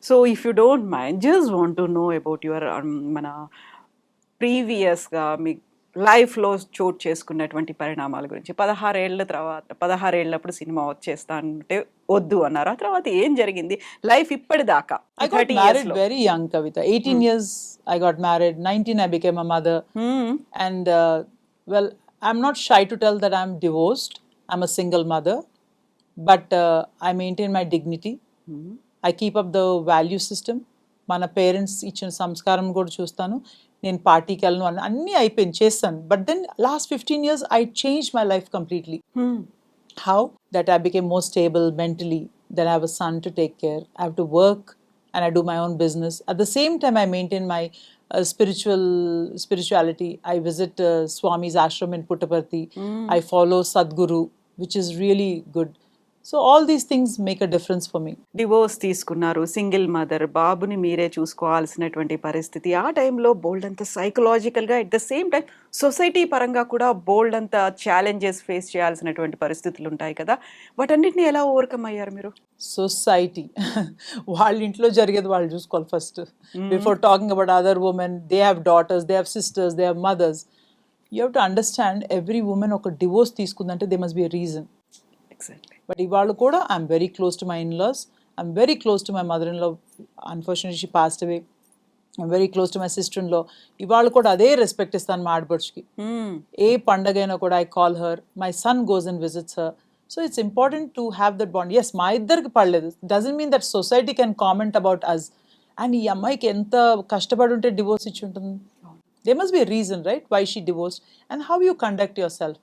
So if you don't mind just want to know about your మన ప్రీవియస్‌గా మీ లైఫ్‌లో చోటు చేసుకున్నటువంటి పరిణామాల గురించి. 16 ఏళ్ల తర్వాత 16 ఏళ్ళప్పుడు సినిమా వచ్చేస్తా అంటే వద్దు అన్నారు. ఆ తర్వాత ఏం జరిగింది? లైఫ్ ఇప్పటిదాకా I ఈ got 30 married ఇయర్స్‌లో? very young, Kavita. 18 years I got married. 19 I became a mother. హ్మ్. And well, I'm not shy to tell that I'm divorced. I'm a single mother. But I maintain my dignity. I keep up the value system. మన parents ఇచ్చిన సంస్కారం కూడా చూస్తాను. నేను పార్టీకి వెళ్ళను అన్నీ అయిపోయింది చేస్తాను. But then last 15 years I changed my life completely. హ్మ్. How? That I became more stable mentally. Then I have a son to take care. I have to work and I do my own business. At the same time, I maintain my spirituality. I visit Swami's ashram in Puttaparthi. I follow Sadhguru, which is really good. So all these things make a difference for me. Divorce తీసుకున్నారు. Single mother. బాబుని మీరే చూసుకోవాల్సినటువంటి పరిస్థితి. ఆ టైంలో బోలెడంత సైకలాజికల్‌గా at the same time society పరంగా కూడా బోలెడంత ఛాలెంజెస్ ఫేస్ చేయాల్సినటువంటి పరిస్థితులుంటాయి కదా! వాటన్నిటిని ఎలా ఓవర్‌కమ్ అయ్యారు మీరు? సొసైటీ వాళ్ళ ఇంట్లో జరిగేది వాళ్ళు చూసుకోవాలి first before talking about other women. They have daughters, they have sisters, they have mothers. You have to understand every women ఒక డివోర్స్ తీసుకుందంటే they must be a reason. Exactly. But ఇవాళ కూడా I'm very close to my in laws. I'm very close to my mother in law. Unfortunately she passed away. I'm very close to my sister in law. ఇవాళ కూడా అదే respect ఇస్తాను మా ఆడపడుచుకి. ఏ పండగైనా కూడా I call her. My son goes and visits her. So it's important to have that bond. Yes, మా ఇద్దరికి పడలేదు. Doesn't mean that society can comment about us. And ఈ అమ్మాయికి ఎంత కష్టపడి ఉంటే డివోర్స్ ఇచ్చి ఉంటుంది. There must be a reason, right, why she divorced and how you conduct yourself.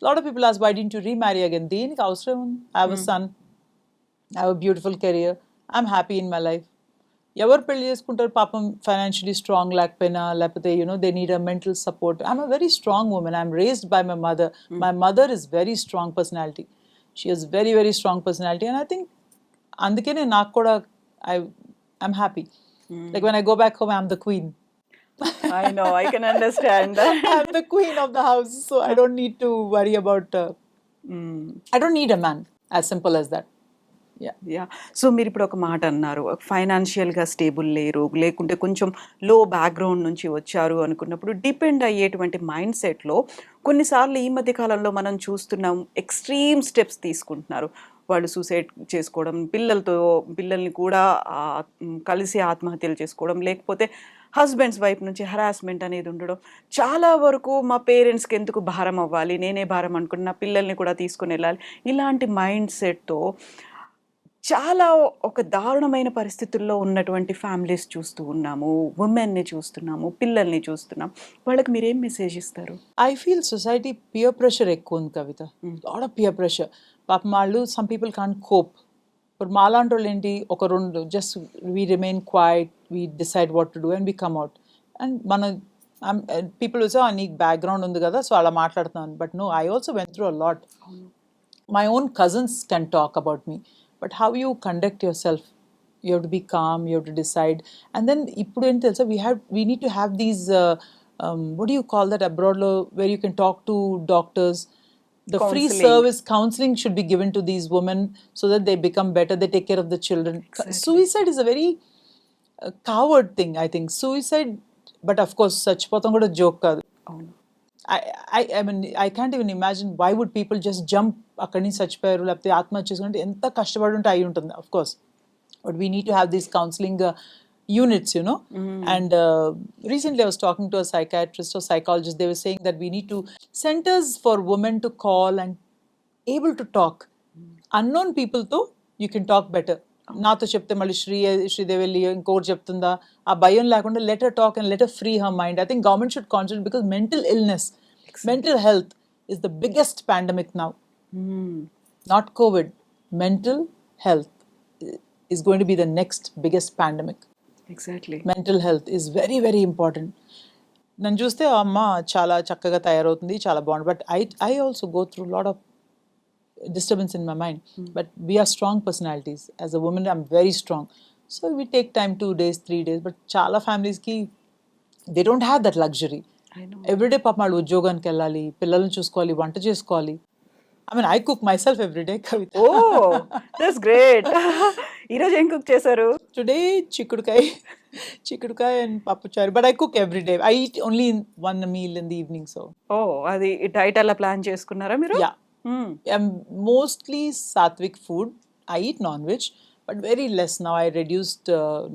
A lot of people ask, why didn't you remarry again? దేనికి అవసరం ఉంది? I have a son. I have a beautiful career. I'm happy in my life. ఎవరు పెళ్లి చేసుకుంటారు పాపం financially strong లేకపోయినా, లేకపోతే they need a mental support. I'm a very strong women. I'm raised by my mother. My mother is very strong personality. She has very very strong personality. And I think అందుకనే నాకు కూడా I'm happy. Like when I go back home I'm the queen. I know, I can understand that. I'm the queen of the house, so I don't need to worry about. I don't need a man. As simple as that. Yeah. Yeah! So మీరిప్పుడు ఒక మాట అన్నారు. ఫైనాన్షియల్‌గా stable లేరు. లేకుంటే కొంచెం లో background నుంచి వచ్చారు అనుకున్నప్పుడు డిపెండ్ అయ్యేటువంటి మైండ్ సెట్‌లో కొన్నిసార్లు ఈ మధ్య కాలంలో మనం చూస్తున్నాం ఎక్స్‌ట్రీమ్ స్టెప్స్ తీసుకుంటున్నారు. వాళ్ళు సూసైడ్ చేసుకోవడం, పిల్లల్ని కూడా కలిసి ఆత్మహత్యలు చేసుకోవడం, లేకపోతే హస్బెండ్స్ వైపు నుంచి హరాస్మెంట్ అనేది ఉండడం. చాలా వరకు మా పేరెంట్స్‌కి ఎందుకు భారం అవ్వాలి? నేనే భారం అనుకుని నా పిల్లల్ని కూడా తీసుకొనెళ్ళాలి. ఇలాంటి మైండ్ సెట్‌తో చాలా ఒక దారుణమైన పరిస్థితుల్లో ఉన్నటువంటి ఫ్యామిలీస్ చూస్తూ ఉన్నాము. వుమెన్‌ని చూస్తున్నాము. పిల్లల్ని చూస్తున్నాం. వాళ్ళకి మీరేం మెసేజ్ ఇస్తారు? I feel society peer pressure ఎక్కువ ఉంది కవిత. Lot of peer pressure. పాపం వాళ్ళు some people can't cope. ఇప్పుడు మాలాంటి వాళ్ళు ఏంటి, ఒక రెండు just we remain quiet, we decide what to do and we come out. And మన people will say, నీకు బ్యాక్గ్రౌండ్ ఉంది కదా సో అలా మాట్లాడుతున్నాను. But no, I also went through a lot. My own cousins can talk about me. But how you conduct yourself, you have to be calm, you have to decide. And then ఇప్పుడు ఏంటి తెలుసా, we need to have these what do you call that abroad lo, where you can talk to doctors. The free Counseling. service counseling should be given to these women so that they become better, they take care of the children. Exactly. Suicide is a very coward thing, I think. Suicide, but of course చచ్చిపోతాం కూడా joke కాదు. అవును. I mean, I can't even imagine why would people just jump అక్కడి నుంచి చచ్చిపోయారు లేకపోతే ఆత్మహత్య చేసుకుంటే ఎంత కష్టపడి ఉంటే అయి ఉంటుంది. Of course, but we need to have these counseling units, and recently I was talking to a psychiatrist or psychologist. They were saying that we need to centers for women to call and able to talk. Unknown people తో you can talk better. నాతో చెప్తే మళ్ళీ శ్రీదేవి వెళ్ళి ఇంకోటి చెప్తుందా, ఆ భయం లేకుండా let her talk and let her free her mind. I think government should concentrate because mental illness, mental health is the biggest pandemic now. Not COVID. Mental health is going to be the next biggest pandemic. Exactly. Mental health is very very important. నన్ను చూస్తే అమ్మ చాలా చక్కగా తయారవుతుంది, చాలా బాగుంది. But I also go through a lot of disturbance in my mind. But we are strong personalities. As a woman, I'm very strong. So we take time, 2 days, 3 days. But చాలా families ki they don't have that luxury. I know. Everyday పాపం వాళ్ళు ఉద్యోగానికి వెళ్ళాలి, పిల్లల్ని చూసుకోవాలి, వంట చేసుకోవాలి. I mean, I cook myself every day, Kavita. Oh that's great. ఈరోజు ఏం కుక్ చేశారు? Today, chikudukai and papuchari. But I cook every day. I eat only one meal in the evening, so ఓ అది డైట్ అలా plan చేసుకున్నారా మీరు? yeah. I'm mostly sattvic food. I eat non-veg, but very less now. I reduced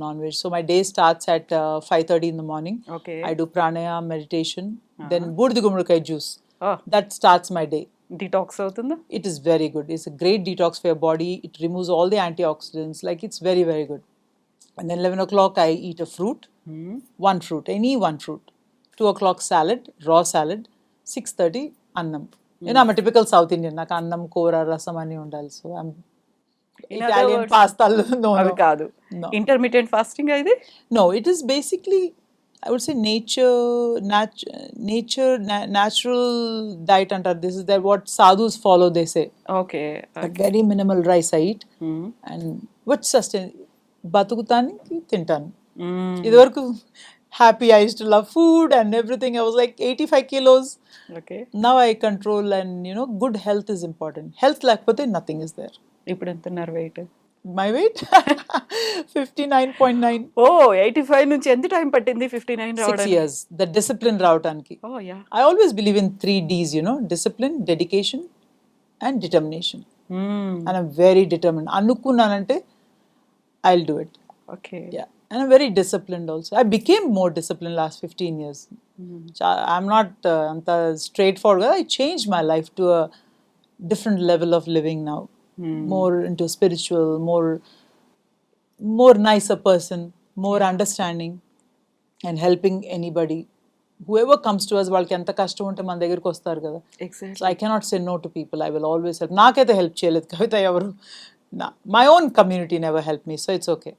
non-veg. So my day starts at 5:30 in the morning. Okay. I do pranayama, meditation, then Burdi Gumrukai juice. Oh That starts my day. Detox అవుతుందా? It is very good. It's a great detox for your body. It removes all the antioxidants. Like it's very, very good. And then 11 o'clock, I eat a fruit. One fruit, any one fruit. 2 o'clock salad, raw salad. 6:30 annam. You know, I'm a typical South Indian. Like annam, kora, rasam ani undali. So I'm In other Italian words, pasta. No, అవి no. కాదు. No. Intermediate fasting ఇది? No, it is basically, I would say natural diet under this is that what sadhus follow, they say. Okay. But very minimal rice I eat. And what sustain బతుకుతానికి తింటాను. ఇదివరకు happy, I used to love food and everything. I was like 85 kilos. Okay. Now I control, and good health is important. Health లేకపోతే nothing is there. ఇప్పుడు ఎంత ఉన్నారు wait? My weight 59.9. ఓ 85 నుంచి ఎంత time పట్టింది 59 6 రావడానికి? years. The discipline రావడానికి. ఓ yeah. I always believe in 3 Ds, discipline, dedication, and determination. And I'm very determined. అనుకున్నానంటే I'll do it. Okay. Yeah. And I'm very disciplined also. I became more disciplined last 15 years. I'm not anta straightforward. I changed my life to a different level of living now. More into spiritual, more nicer person, more understanding, and helping anybody. Whoever comes to us, వాళ్ళకి ఎంత కష్టం ఉంటే మన దగ్గరికి వస్తారు కదా. Exactly. So I cannot say no to people. I will always help. నాకైతే help చేయలేదు కవిత ఎవరు. My own community never helped me, so it's okay.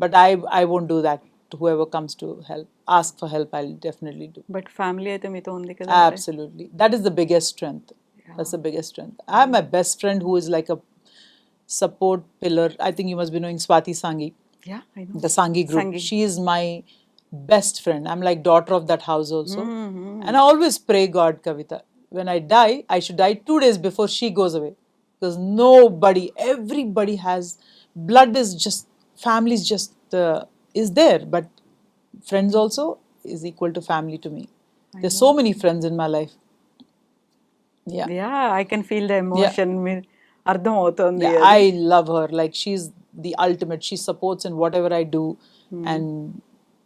But I won't do that. Whoever comes to help, ask for help, I'll definitely do. But family అయితే మీతో ఉంది కదా? Absolutely. That is the biggest strength. That's the biggest strength. I have my best friend who is like a support pillar. I think you must be knowing Swati Sangi, yeah I know. the Sangi group. Sangi. She is my best friend. I'm like daughter of that house also. And I always pray God, Kavita, when I die, I should die 2 days before she goes away. Because everybody has, blood is just, family is just, is there. But friends also is equal to family to me. There's so many friends in my life. Yeah. Yeah I can feel the emotion. అర్థం అవుతుంది. Yeah, I love her. Like she's the ultimate. She supports in whatever I do, and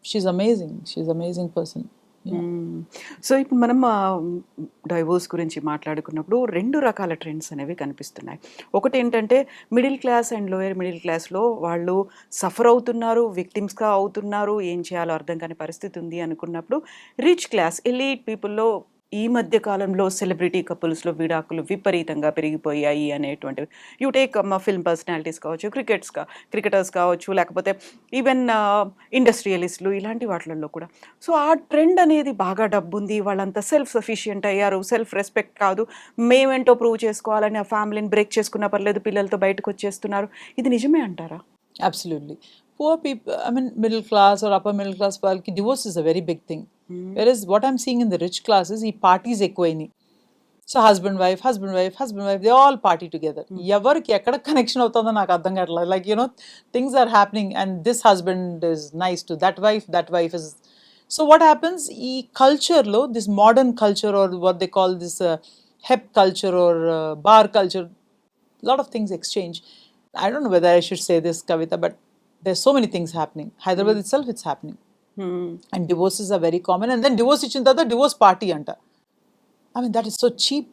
she's amazing. She's an amazing person. Yeah. So ఇప్పుడు మనం divorce గురించి మాట్లాడుకున్నప్పుడు 2 రకాల trends అనేవి కనిపిస్తున్నాయి. ఒకటి ఏంటంటే middle class and lower middle క్లాస్లో వాళ్ళు సఫర్ అవుతున్నారు, విక్టిమ్స్గా అవుతున్నారు, ఏం చేయాలో అర్థం కాని పరిస్థితి ఉంది అనుకున్నప్పుడు రిచ్ క్లాస్ ఎలీట్ పీపుల్లో ఈ మధ్య కాలంలో సెలబ్రిటీ కపుల్స్లో విడాకులు విపరీతంగా పెరిగిపోయాయి అనేటువంటివి. యూ టేక్ ఫిల్మ్ పర్సనాలిటీస్ కావచ్చు, క్రికెటర్స్ కావచ్చు, లేకపోతే ఈవెన్ ఇండస్ట్రియలిస్టులు, ఇలాంటి వాటిల్లో కూడా. సో ఆ ట్రెండ్ అనేది బాగా డబ్బుంది, వాళ్ళంతా సెల్ఫ్ సఫిషియంట్ అయ్యారు, సెల్ఫ్ రెస్పెక్ట్ కాదు, మేమేంటో ప్రూవ్ చేసుకోవాలని ఆ ఫ్యామిలీని బ్రేక్ చేసుకున్నా పర్లేదు, పిల్లలతో బయటకు వచ్చేస్తున్నారు. ఇది నిజమే అంటారా? Absolutely. Poor people, I mean, middle class or upper middle class, divorce is a very big thing. Whereas what I'm seeing in the rich classes, ఈ parties ఎక్కువైనాయి. So husband wife, they all party together. ఎవరికి ఎక్కడ connection అవుతుందో నాకు అర్థం కావట్లేదు. Like, things are happening and this husband is nice to that wife is. So what happens, ఈ cultureలో, this modern culture or what they call this hep culture or bar culture, lot of things exchange. I don't know whether I should say this, Kavita, but there's so many things happening. Hyderabad itself, it's happening. And divorces are very common. And then divorce ఇచ్చిన తర్వాత divorce party anta. I mean, that is so cheap.